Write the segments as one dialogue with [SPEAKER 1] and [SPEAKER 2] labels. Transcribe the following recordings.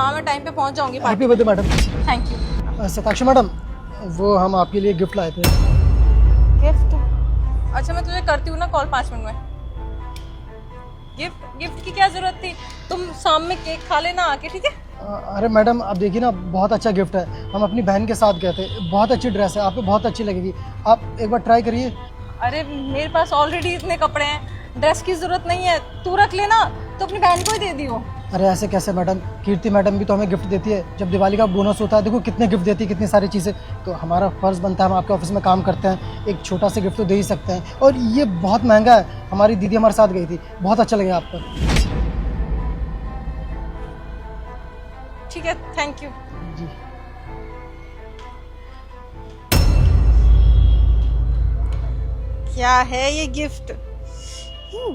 [SPEAKER 1] हाँ मैं टाइम पे पहुंच जाऊंगी।
[SPEAKER 2] Happy birthday madam.
[SPEAKER 1] Thank you.
[SPEAKER 2] Satakshi madam, वो हम आपके लिए गिफ्ट लाए थे।
[SPEAKER 1] गिफ्ट? अच्छा मैं तुझे करती हूँ ना कॉल 5 मिनट में। गिफ्ट की क्या जरूरत थी? तुम शाम में केक खा लेना आके, ठीक है?
[SPEAKER 2] अरे मैडम आप देखिए ना, बहुत अच्छा गिफ्ट है। हम अपनी बहन के साथ गए थे, बहुत अच्छी ड्रेस है, आपको बहुत अच्छी लगेगी। आप एक बार ट्राई करिए।
[SPEAKER 1] अरे मेरे पास ऑलरेडी इतने कपड़े हैं, ड्रेस की जरूरत नहीं है। तू रख लेना, तो अपनी बहन को ही दे दियो।
[SPEAKER 2] अरे ऐसे कैसे मैडम, कीर्ति मैडम भी तो हमें गिफ्ट देती है। जब दिवाली का बोनस होता है, देखो कितने गिफ्ट देती है, कितनी सारी चीज़ें। तो हमारा फर्ज बनता है, हम आपके ऑफिस में काम करते हैं, एक छोटा सा गिफ्ट तो दे ही सकते हैं। और ये बहुत महंगा है। हमारी दीदी हमारे साथ गई थी, बहुत अच्छा लगा आपको।
[SPEAKER 1] ठीक है, थैंक यू।
[SPEAKER 2] जी।
[SPEAKER 1] क्या है ये गिफ्ट?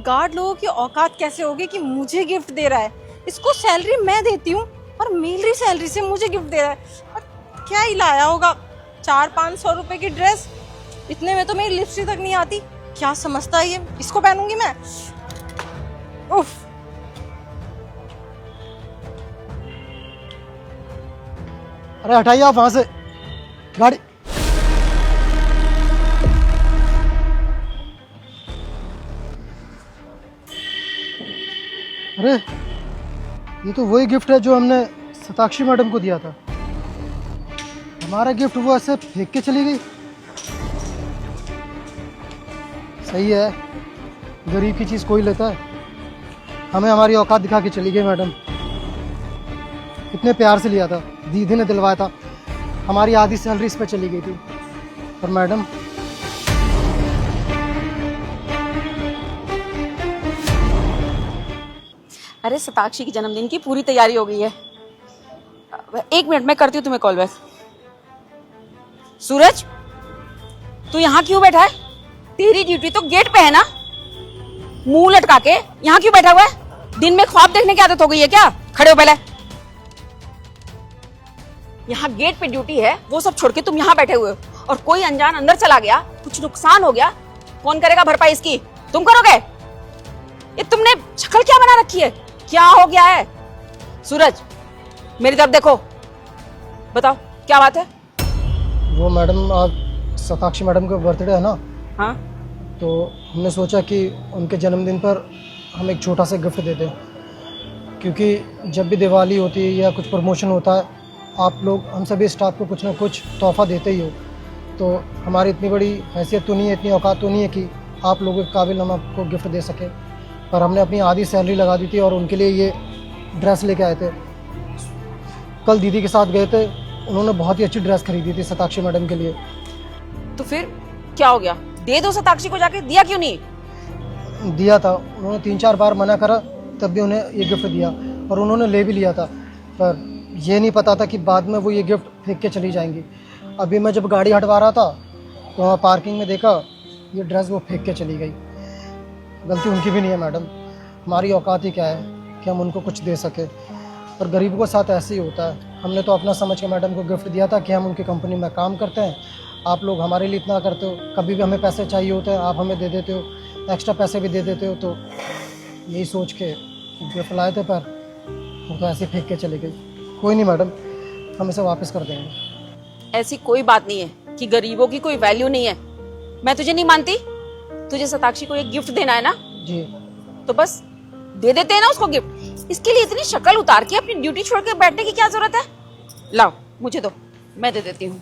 [SPEAKER 1] गार्ड लोगों की औकात कैसे होगी कि मुझे गिफ्ट दे रहा है? इसको सैलरी मैं देती हूँ और मेरी सैलरी से मुझे गिफ्ट दे रहा है। और क्या ही लाया होगा, 400-500 रुपए की ड्रेस। इतने में तो मेरी लिपस्टिक तक नहीं आती। क्या समझता है ये? इसको पहनूंगी मैं। उफ।
[SPEAKER 2] अरे हटाइए आप वहाँ से गाड़ी। अरे ये तो वही गिफ्ट है जो हमने सताक्षी मैडम को दिया था। हमारा गिफ्ट वो ऐसे फेंक के चली गई। सही है, गरीब की चीज़ कोई लेता है। हमें हमारी औकात दिखा के चली गई मैडम। इतने प्यार से लिया था, दीदी ने दिलवाया था। हमारी आधी सैलरी इस पे चली गई थी। और मैडम
[SPEAKER 3] अरे सताक्षी की जन्मदिन की पूरी तैयारी हो गई है। 1 मिनट में करती हूँ तुम्हें कॉल बैक। सूरज, तू यहाँ क्यों बैठा है? तेरी ड्यूटी तो गेट पे है ना? मुंह लटका के यहाँ क्यों बैठा हुआ है? दिन में ख्वाब देखने की आदत हो गई है क्या? खड़े हो पहले। यहाँ गेट पे ड्यूटी है, वो सब छोड़ के तुम यहाँ बैठे हुए हो। और कोई अनजान अंदर चला गया, कुछ नुकसान हो गया, कौन करेगा भरपाई इसकी? तुम करोगे? ये तुमने शक्ल क्या बना रखी है? क्या हो गया है? सूरज मेरी तरफ देखो, बताओ क्या बात है?
[SPEAKER 2] वो मैडम, आज सताक्षी मैडम का बर्थडे है ना,
[SPEAKER 3] हाँ
[SPEAKER 2] तो हमने सोचा कि उनके जन्मदिन पर हम एक छोटा सा गिफ्ट दे दें। क्योंकि जब भी दिवाली होती है या कुछ प्रमोशन होता है, आप लोग हम सभी स्टाफ को कुछ ना कुछ तोहफा देते ही हो। तो हमारी इतनी बड़ी हैसियत तो नहीं है, इतनी औकात तो नहीं है कि आप लोगों के काबिल हम आपको गिफ्ट दे सकें। पर हमने अपनी आधी सैलरी लगा दी थी और उनके लिए ये ड्रेस लेके आए थे। कल दीदी के साथ गए थे, उन्होंने बहुत ही अच्छी ड्रेस खरीदी थी सताक्षी मैडम के लिए।
[SPEAKER 3] तो फिर क्या हो गया? दे दो सताक्षी को जाके। दिया क्यों नहीं?
[SPEAKER 2] दिया था, उन्होंने 3-4 बार मना करा, तब भी उन्हें ये गिफ्ट दिया और उन्होंने ले भी लिया था। पर ये नहीं पता था कि बाद में वो ये गिफ्ट फेंक के चली जाएंगी। अभी मैं जब गाड़ी हटवा रहा था तो वहाँ पार्किंग में देखा ये ड्रेस वो फेंक के चली गई। गलती उनकी भी नहीं है मैडम, हमारी औकात ही क्या है कि हम उनको कुछ दे सके। और गरीबों के साथ ऐसे ही होता है। हमने तो अपना समझ के मैडम को गिफ्ट दिया था कि हम उनकी कंपनी में काम करते हैं, आप लोग हमारे लिए इतना करते हो। कभी भी हमें पैसे चाहिए होते हैं, आप हमें दे देते हो, एक्स्ट्रा पैसे भी दे देते हो। तो यही सोच के गिफ्ट लाए थे, पर वो तो ऐसे फेंक के चली गई। कोई नहीं मैडम, हम इसे वापस कर देंगे।
[SPEAKER 3] ऐसी कोई बात नहीं है कि गरीबों की कोई वैल्यू नहीं है। मैं तुझे नहीं मानती। तुझे सताक्षी को एक गिफ्ट देना है ना,
[SPEAKER 2] जी
[SPEAKER 3] तो बस दे देते हैं ना उसको गिफ्ट। इसके लिए इतनी शक्ल उतार के अपनी ड्यूटी छोड़ के बैठने की क्या जरूरत है? लाओ मुझे दो, मैं दे देती हूँ।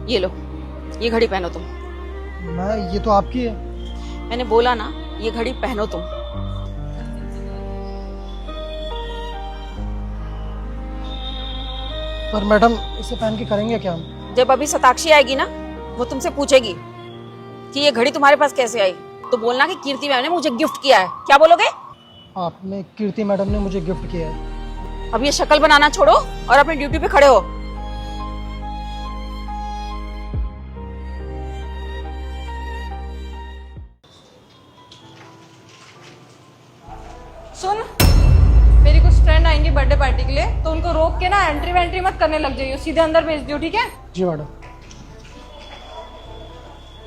[SPEAKER 3] ये लो, ये घड़ी पहनो तुम।
[SPEAKER 2] मैं, ये तो आपकी है।
[SPEAKER 3] मैंने बोला ना, ये घड़ी पहनो तुम।
[SPEAKER 2] पर मैडम इसे पहन के करेंगे क्या हम?
[SPEAKER 3] जब अभी सताक्षी आएगी ना, वो तुमसे पूछेगी कि ये घड़ी तुम्हारे पास कैसे आई, तो बोलना कि कीर्ति मैम ने मुझे गिफ्ट किया है। क्या बोलोगे?
[SPEAKER 2] आपने, कीर्ति मैडम ने मुझे गिफ्ट किया है।
[SPEAKER 3] अब ये शक्ल बनाना छोड़ो और अपनी ड्यूटी पे खड़े हो।
[SPEAKER 1] सुन, मेरी कुछ फ्रेंड आएंगे बर्थडे पार्टी के लिए, तो उनको रोक के ना एंट्री वेंट्री मत करने लग जाइए, सीधे अंदर भेज दियो, ठीक है?
[SPEAKER 2] जी मैडम।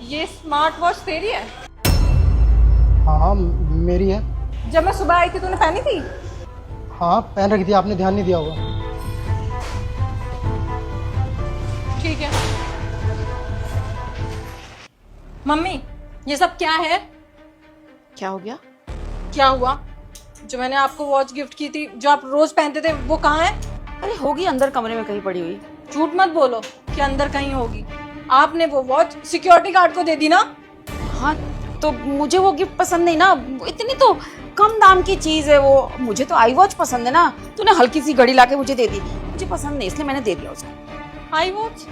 [SPEAKER 1] ये स्मार्ट वॉच तेरी है?
[SPEAKER 2] हाँ हाँ मेरी है।
[SPEAKER 1] जब मैं सुबह आई थी तूने पहनी थी?
[SPEAKER 2] हाँ पहन रखी थी, आपने ध्यान नहीं दिया होगा।
[SPEAKER 1] ठीक है। मम्मी ये सब क्या है?
[SPEAKER 3] क्या हो गया?
[SPEAKER 1] क्या हुआ? जो मैंने आपको वॉच गिफ्ट की थी, जो आप रोज पहनते थे, वो कहाँ है?
[SPEAKER 3] अरे होगी अंदर कमरे में कहीं पड़ी हुई।
[SPEAKER 1] झूठ मत बोलो कि अंदर कहीं होगी। आपने वो वॉच सिक्योरिटी गार्ड को दे दी ना?
[SPEAKER 3] हाँ तो मुझे वो गिफ्ट पसंद नहीं ना, इतनी तो कम दाम की चीज है वो। मुझे तो आई वॉच पसंद है ना, तूने हल्की सी घड़ी लाके मुझे दे दी, मुझे पसंद नहीं इसलिए मैंने दे दिया उसको।
[SPEAKER 1] I watch?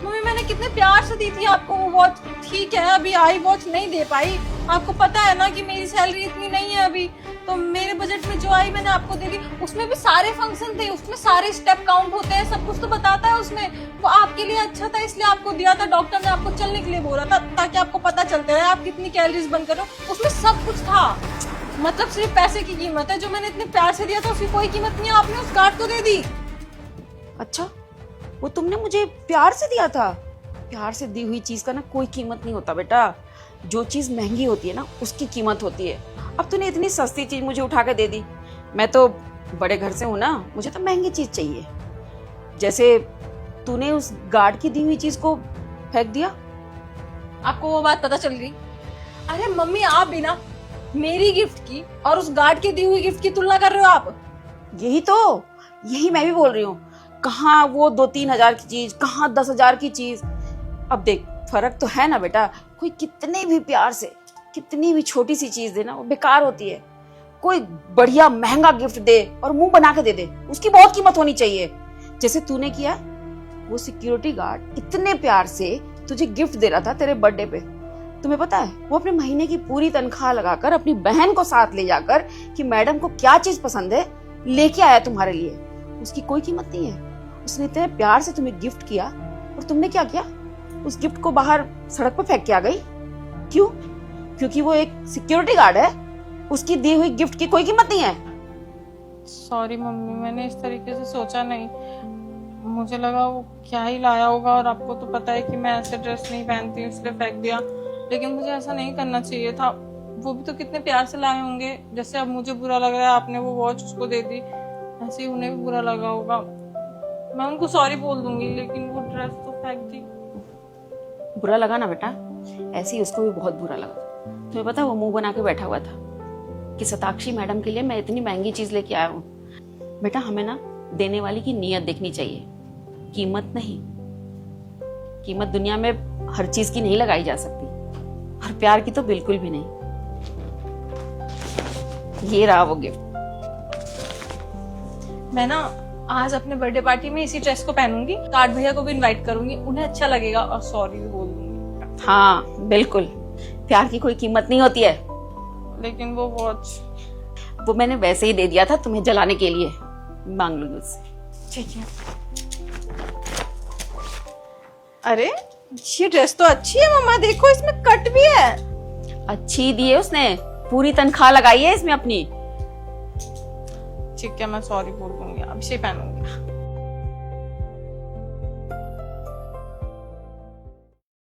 [SPEAKER 1] मम्मी मैंने कितने प्यार से दी थी आपको वो वॉच। ठीक है अभी आई वॉच नहीं दे पाई, आपको पता है ना कि मेरी सैलरी इतनी नहीं है अभी, तो मेरे बजट में जो आई मैंने आपको दे दी। उसमें भी सारे फंक्शन थे, उसमें सारे स्टेप काउंट होते हैं, सब कुछ तो बताता है उसमें। वो आपके लिए अच्छा था इसलिए आपको दिया था। डॉक्टर ने आपको चलने के लिए बोला था ताकि आपको पता चलते रहे आप कितनी कैलोरीज बर्न कर रहे हो। उसमें सब कुछ था। मतलब सिर्फ पैसे की कीमत है, जो मैंने इतने प्यार से दिया था उसकी कोई कीमत नहीं है, आपने उस गार्ड को दे दी।
[SPEAKER 3] अच्छा वो तुमने मुझे प्यार से दिया था? प्यार से दी हुई चीज का ना कोई कीमत नहीं होता बेटा। जो चीज महंगी होती है ना उसकी कीमत होती है। अब तूने इतनी सस्ती चीज मुझे उठा के दे दी। मैं तो बड़े घर से हूं ना, मुझे तो महंगी चीज चाहिए। जैसे तूने उस गार्ड की दी हुई चीज को फेंक दिया।
[SPEAKER 1] आपको वो बात पता चल गई? अरे मम्मी आप भी ना मेरी गिफ्ट की और उस गार्ड की दी हुई गिफ्ट की तुलना कर रहे हो आप।
[SPEAKER 3] यही मैं भी बोल रही हूँ। कहाँ वो 2-3 हजार की चीज, कहाँ 10 हजार की चीज। अब देख फर्क तो है ना बेटा। कोई कितने भी प्यार से कितनी भी छोटी सी चीज दे ना वो बेकार होती है। कोई बढ़िया महंगा गिफ्ट दे और मुंह बना के दे दे, उसकी बहुत कीमत होनी चाहिए। जैसे तूने किया, वो सिक्योरिटी गार्ड इतने प्यार से तुझे गिफ्ट दे रहा था तेरे बर्थडे पे। तुम्हें पता है वो अपने महीने की पूरी तनख्वाह लगाकर अपनी बहन को साथ ले जाकर कि मैडम को क्या चीज पसंद है लेके आया तुम्हारे लिए। उसकी कोई कीमत नहीं है। उसने इतने प्यार से तुम्हें गिफ्ट किया और तुमने क्या किया? उस गिफ्ट को बाहर सड़क पर फेंक के आ गई। क्यों? क्योंकि वो एक सिक्योरिटी गार्ड है, उसकी दी हुई गिफ्ट की कोई कीमत नहीं है।
[SPEAKER 1] सॉरी मम्मी, मैंने इस तरीके से सोचा नहीं। मुझे लगा वो क्या ही लाया होगा, और आपको तो पता है कि मैं ऐसे ड्रेस नहीं पहनती हूँ इसलिए फेंक दिया। लेकिन मुझे ऐसा नहीं करना चाहिए था। वो भी तो कितने प्यार से लाए होंगे। जैसे अब मुझे बुरा लग रहा है आपने वो वॉच उसको दे दी, ऐसे ही उन्हें भी बुरा लगा होगा। मैं उनको सॉरी बोल दूंगी, लेकिन वो ड्रेस तो फेंक दी।
[SPEAKER 3] बुरा लगा ना बेटा, ऐसे ही उसको भी बहुत बुरा लगा। तुम्हें पता है वो मुंह बना के बैठा हुआ था कि शताक्षी मैडम के लिए मैं इतनी महंगी चीज लेके आया हूँ। बेटा हमें ना देने वाली की नीयत देखनी चाहिए, कीमत नहीं। कीमत दुनिया में हर चीज की नहीं लगाई जा सकती, और प्यार की तो बिल्कुल भी नहीं। ये रहा वो गिफ्ट।
[SPEAKER 1] मैं ना आज अपने बर्थडे पार्टी में इसी ड्रेस को पहनूंगी। कार्ड भैया को भी इनवाइट करूंगी, उन्हें अच्छा लगेगा, और सॉरी भी बोल दूंगी।
[SPEAKER 3] हाँ बिल्कुल, प्यार की कोई कीमत नहीं होती है।
[SPEAKER 1] लेकिन वो वॉच
[SPEAKER 3] वो मैंने वैसे ही दे दिया था तुम्हें जलाने के लिए, मांग लूंगी उससे।
[SPEAKER 1] ठीक है। अरे ये ड्रेस तो अच्छी है मम्मा, देखो इसमें कट भी है।
[SPEAKER 3] अच्छी दी है उसने, पूरी तनख्वाह लगाई है इसमें अपनी।
[SPEAKER 1] ठीक है मैं सॉरी बोल दूंगी, अब से पहनूंगी।